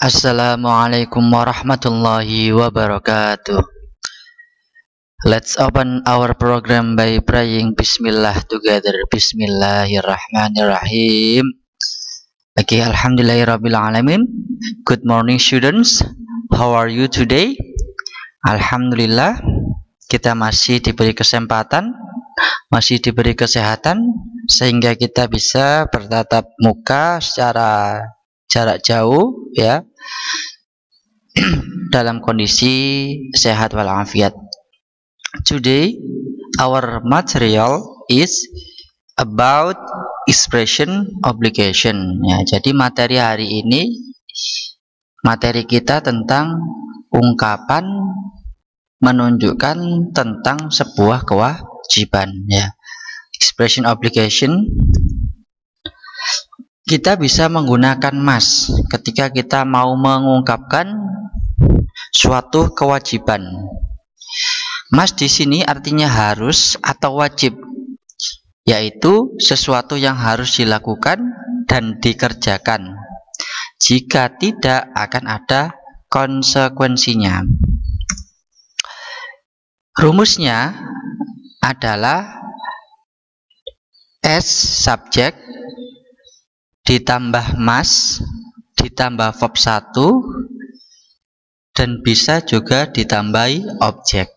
Assalamualaikum warahmatullahi wabarakatuh. Let's open our program by praying Bismillah together. Bismillahirrahmanirrahim. Okay, Alhamdulillahirabbil alamin. Good morning students. How are you today? Alhamdulillah, kita masih diberi kesempatan, masih diberi kesehatan sehingga kita bisa bertatap muka secara jarak jauh, ya, dalam kondisi sehat walafiat. Today our material is about expression obligation, ya. Jadi materi hari ini, materi kita tentang ungkapan menunjukkan tentang sebuah kewajiban, ya. Expression obligation. Kita bisa menggunakan must ketika kita mau mengungkapkan suatu kewajiban. Must di sini artinya harus atau wajib, yaitu sesuatu yang harus dilakukan dan dikerjakan. Jika tidak, akan ada konsekuensinya. Rumusnya adalah S subject ditambah must ditambah verb 1 dan bisa juga ditambahi objek.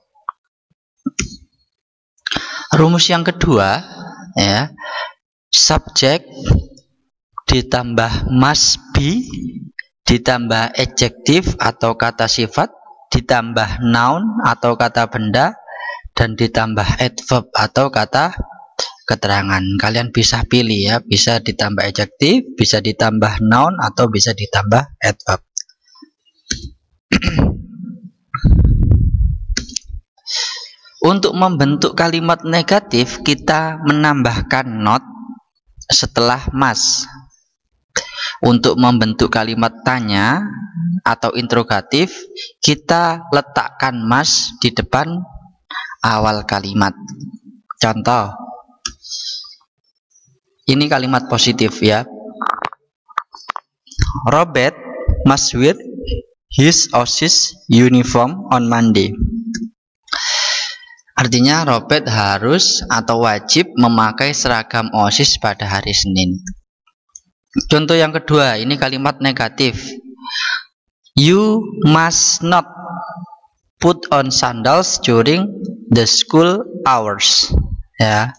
Rumus yang kedua, ya, subjek ditambah must be ditambah adjektif atau kata sifat ditambah noun atau kata benda dan ditambah adverb atau kata keterangan. Kalian bisa pilih, ya, bisa ditambah adjektif, bisa ditambah noun atau bisa ditambah adverb. Untuk membentuk kalimat negatif, kita menambahkan not setelah must. Untuk membentuk kalimat tanya atau interrogatif, kita letakkan must di depan awal kalimat. Contoh, ini kalimat positif, ya. Robert must wear his OSIS uniform on Monday. Artinya Robert harus atau wajib memakai seragam OSIS pada hari Senin. Contoh yang kedua, ini kalimat negatif. You must not put on sandals during the school hours, ya.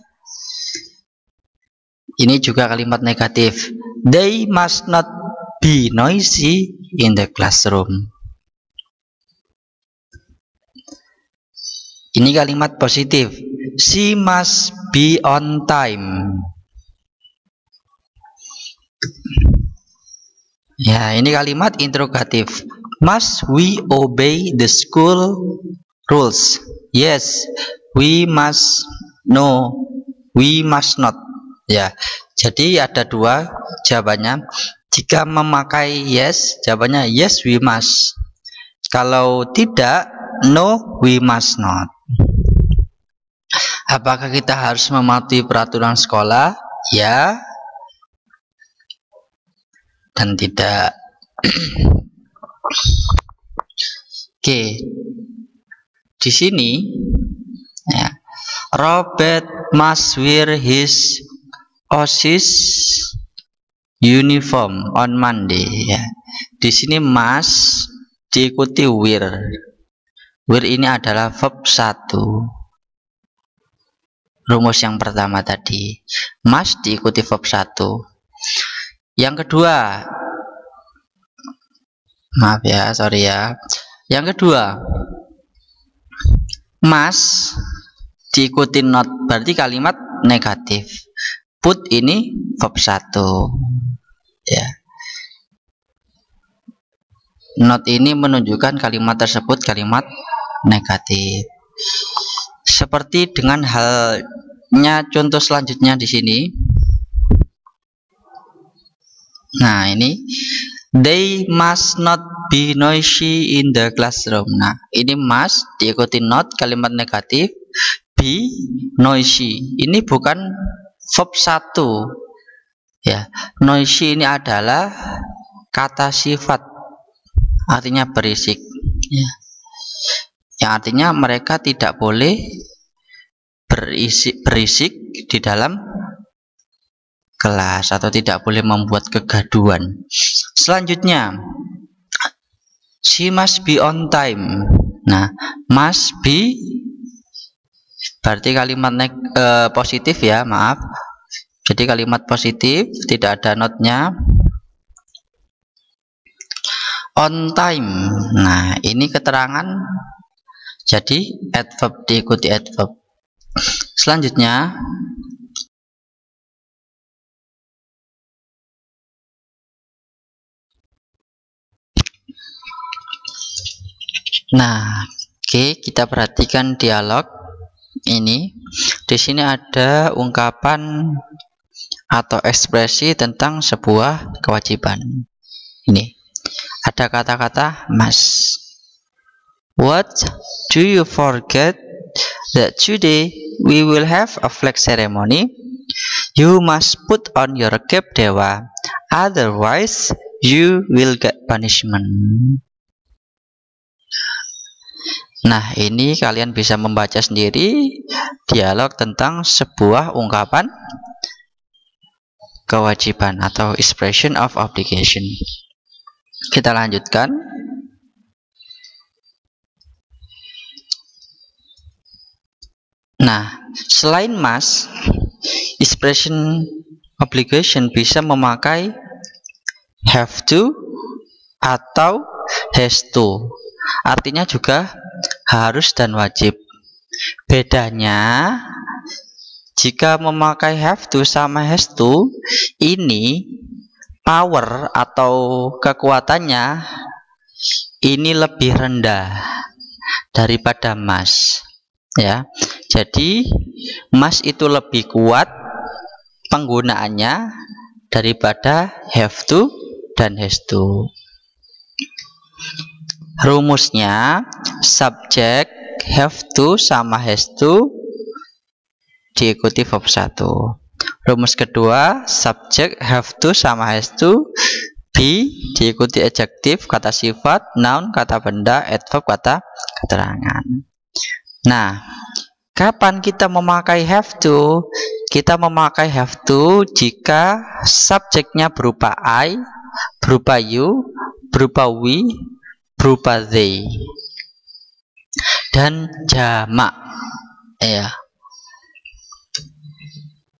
Ini juga kalimat negatif. They must not be noisy in the classroom. Ini kalimat positif. She must be on time. Ya, ini kalimat interrogatif. Must we obey the school rules? Yes, we must. No, we must not. Ya, jadi ada dua jawabannya. Jika memakai yes, jawabannya yes we must. Kalau tidak, no we must not. Apakah kita harus mematuhi peraturan sekolah? Ya dan tidak. Oke, di sini, ya, Robert must wear his OSIS uniform on Monday, ya. Di sini must diikuti wear. Wear ini adalah verb 1. Rumus yang pertama tadi, must diikuti verb 1. Yang kedua, maaf ya, sorry ya. Yang kedua, must diikuti not, berarti kalimat negatif. Put ini verb 1, ya. Not ini menunjukkan kalimat tersebut kalimat negatif. Seperti dengan halnya contoh selanjutnya di sini. Nah, ini they must not be noisy in the classroom. Nah, ini must diikuti not kalimat negatif, be noisy. Ini bukan verb 1, ya. Noisy ini adalah kata sifat, artinya berisik, ya. Yang artinya mereka tidak boleh berisik di dalam kelas atau tidak boleh membuat kegaduhan. Selanjutnya, she must be on time. Nah, must be berarti kalimat positif ya, maaf. Jadi kalimat positif, tidak ada notnya. On time. Nah, ini keterangan. Jadi adverb diikuti adverb. Selanjutnya, nah, oke, kita perhatikan dialog ini. Di sini ada ungkapan atau ekspresi tentang sebuah kewajiban. Ini ada kata-kata must. What do you forget that today we will have a flag ceremony? You must put on your cap, Dewa, otherwise you will get punishment. Nah, ini kalian bisa membaca sendiri dialog tentang sebuah ungkapan kewajiban atau expression of obligation. Kita lanjutkan. Nah, selain must, expression obligation bisa memakai have to atau has to. Artinya juga harus dan wajib. Bedanya, jika memakai have to sama has to, ini power atau kekuatannya ini lebih rendah daripada must, ya. Jadi must itu lebih kuat penggunaannya daripada have to dan has to. Rumusnya, subjek have to sama has to diikuti verb 1. Rumus kedua, subjek have to sama has to be diikuti adjektif, kata sifat, noun, kata benda, adverb, kata keterangan. Nah, kapan kita memakai have to? Kita memakai have to jika subjeknya berupa I, berupa you, berupa we, berupa they, dan jamak, ya.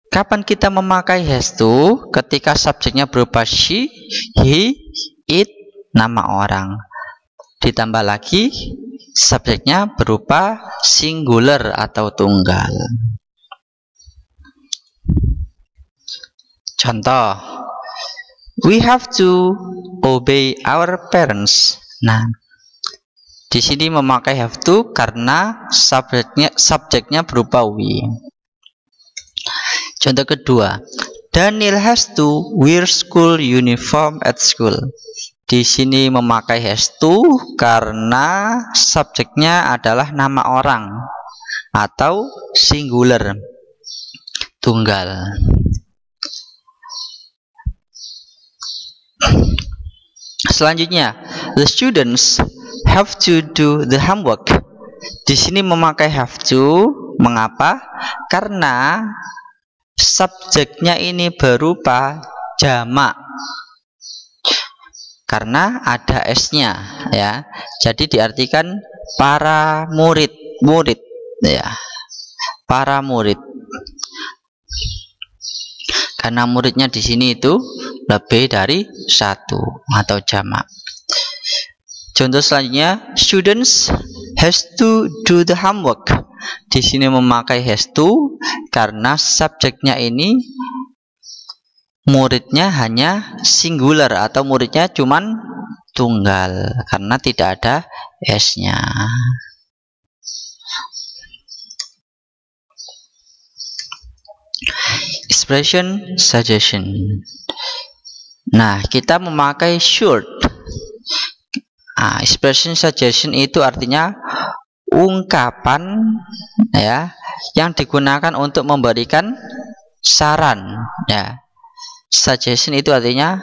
Kapan kita memakai has to? Ketika subjeknya berupa she, he, it, nama orang. Ditambah lagi subjeknya berupa singular atau tunggal. Contoh, we have to obey our parents. Nah, di sini memakai have to karena subjeknya berupa we. Contoh kedua, Daniel has to wear school uniform at school. Di sini memakai has to karena subjeknya adalah nama orang atau singular, tunggal. Selanjutnya, the students have to do the homework. Di sini memakai have to. Mengapa? Karena subjeknya ini berupa jamak. Karena ada s-nya, ya. Jadi diartikan para murid, ya. Para murid. Karena muridnya di sini itu lebih dari satu atau jamak. Contoh selanjutnya, students has to do the homework. Di sini memakai has to karena subjeknya ini muridnya hanya singular atau muridnya cuman tunggal karena tidak ada s-nya. Expression suggestion. Nah, kita memakai should. Nah, expression suggestion itu artinya ungkapan, ya, yang digunakan untuk memberikan saran, ya. Suggestion itu artinya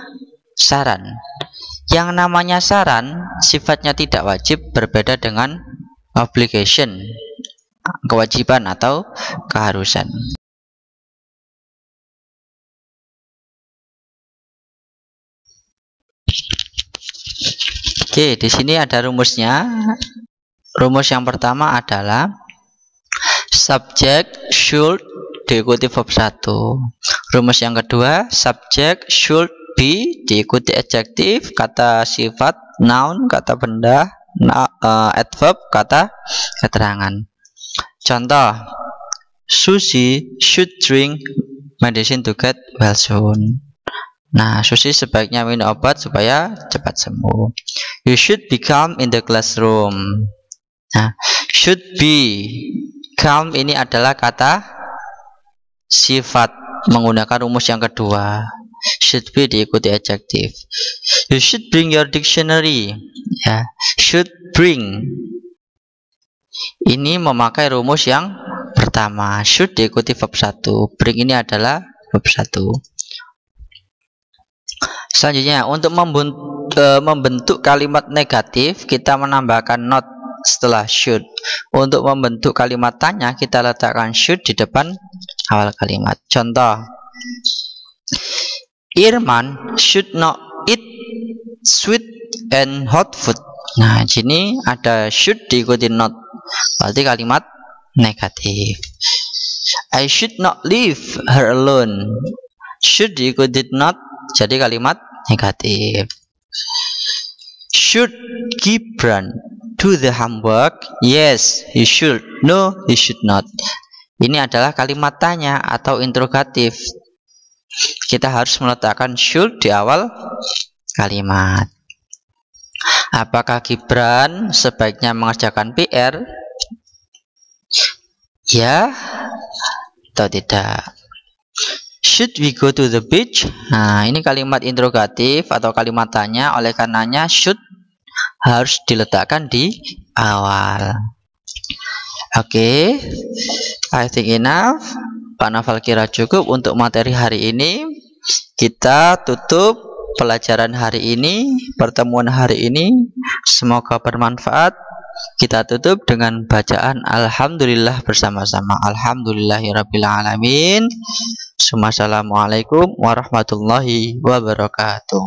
saran. Yang namanya saran sifatnya tidak wajib, berbeda dengan obligation, kewajiban atau keharusan. Oke, di sini ada rumusnya. Rumus yang pertama adalah subject should diikuti verb 1. Rumus yang kedua, subject should be diikuti adjektif, kata sifat, noun, kata benda, adverb, kata keterangan. Contoh, Susie should drink medicine to get well soon. Nah, Susie sebaiknya minum obat supaya cepat sembuh. You should be calm in the classroom. Nah, should be calm ini adalah kata sifat menggunakan rumus yang kedua. Should be diikuti adjektif. You should bring your dictionary. Ya, should bring ini memakai rumus yang pertama. Should diikuti verb 1. Bring ini adalah verb 1. Selanjutnya, untuk membentuk kalimat negatif, kita menambahkan not setelah should. Untuk membentuk kalimat tanya, kita letakkan should di depan awal kalimat. Contoh, Irman should not eat sweet and hot food. Nah, di sini ada should diikuti not, berarti kalimat negatif. I should not leave her alone. Should diikuti not, jadi kalimat negatif. Should Gibran do the homework? Yes, he should. No, he should not. Ini adalah kalimat tanya atau interrogatif. Kita harus meletakkan should di awal kalimat. Apakah Gibran sebaiknya mengerjakan PR? Ya atau tidak? Should we go to the beach? Nah, ini kalimat interrogatif atau kalimat tanya, oleh karenanya should harus diletakkan di awal. Oke, I think enough. Pak Novel kira cukup untuk materi hari ini. Kita tutup pelajaran hari ini, pertemuan hari ini. Semoga bermanfaat. Kita tutup dengan bacaan Alhamdulillah bersama-sama. Alhamdulillahirrabbilalamin. Assalamualaikum warahmatullahi wabarakatuh.